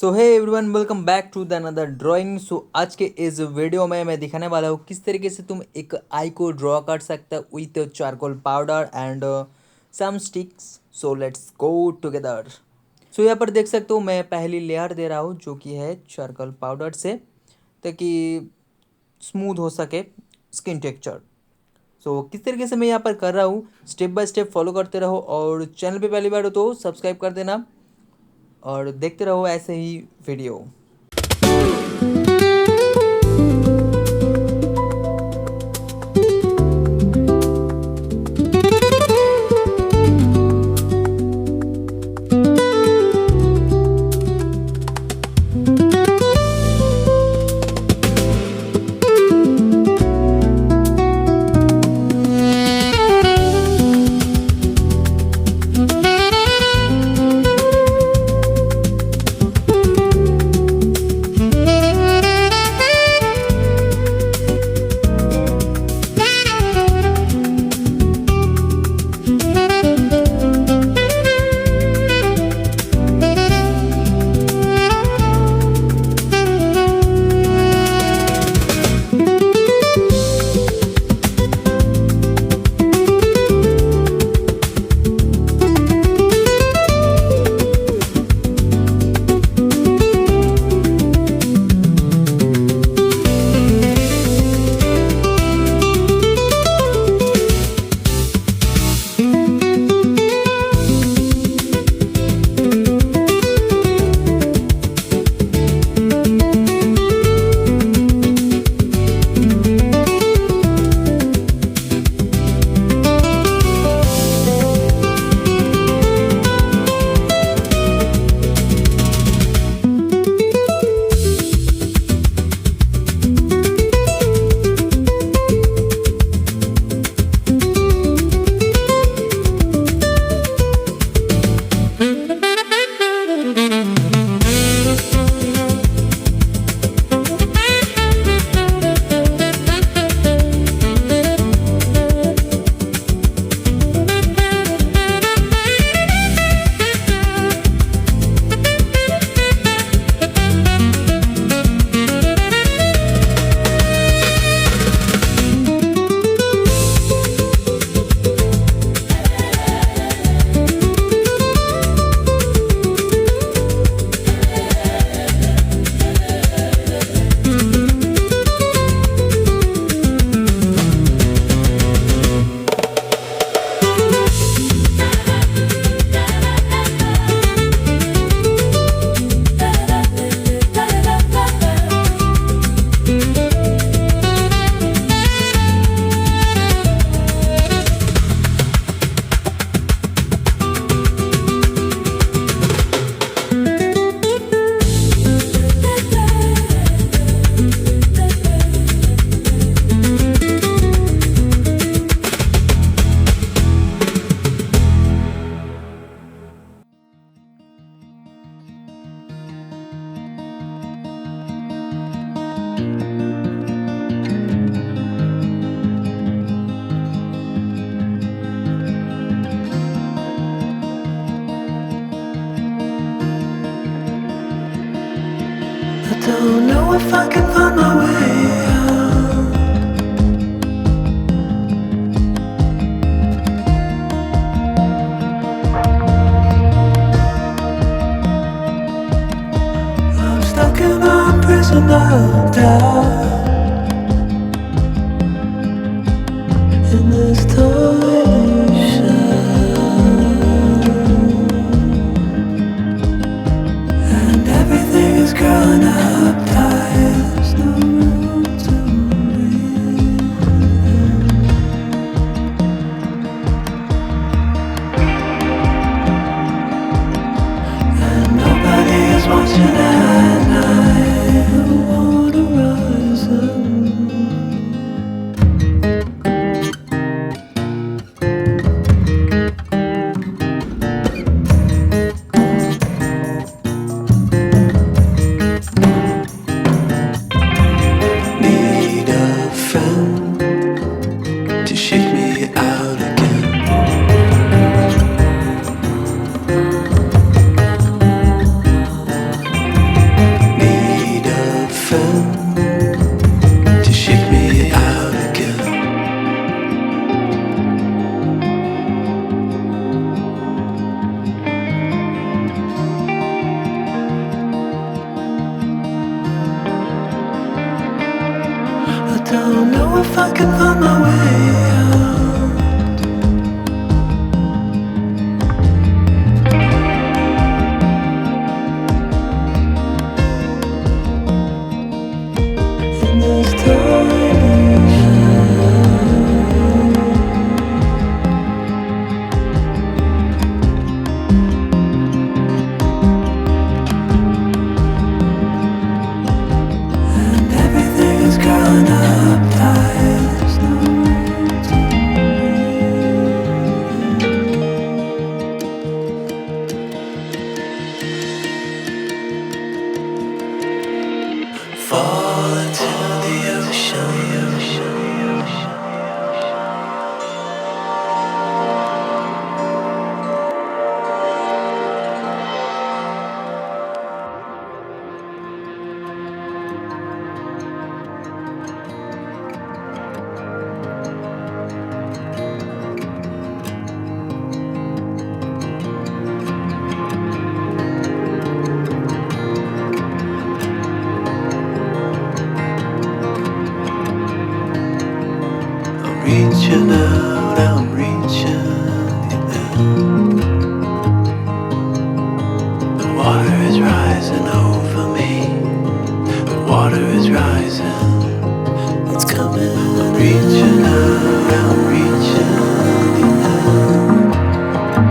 So hey everyone, welcome back to the another drawing. So आज के इस video में मैं दिखाने वाला हूँ किस तरीके से तुम एक आई को ड्रॉ कर सकते हो with charcoal powder and some sticks. So let's go together. So यहाँ पर देख सकते हो मैं पहली लेयर दे रहा हूँ जो कि है चारकोल पाउडर से, ताकि स्मूथ हो सके स्किन टेक्सचर। सो किस तरीके से मैं यहाँ पर कर रहा हूँ, स्टेप बाय स्टेप फॉलो करते रहो और चैनल पे पहली बार हो तो सब्सक्राइब कर देना और देखते रहो ऐसे ही video. don't know if I can find my way out. In this tiny and everything is curling up tight. There's no way to fall into the ocean. I'm reaching out, I'm reaching you now. The water is rising over me. The water is rising. It's coming. I'm reaching.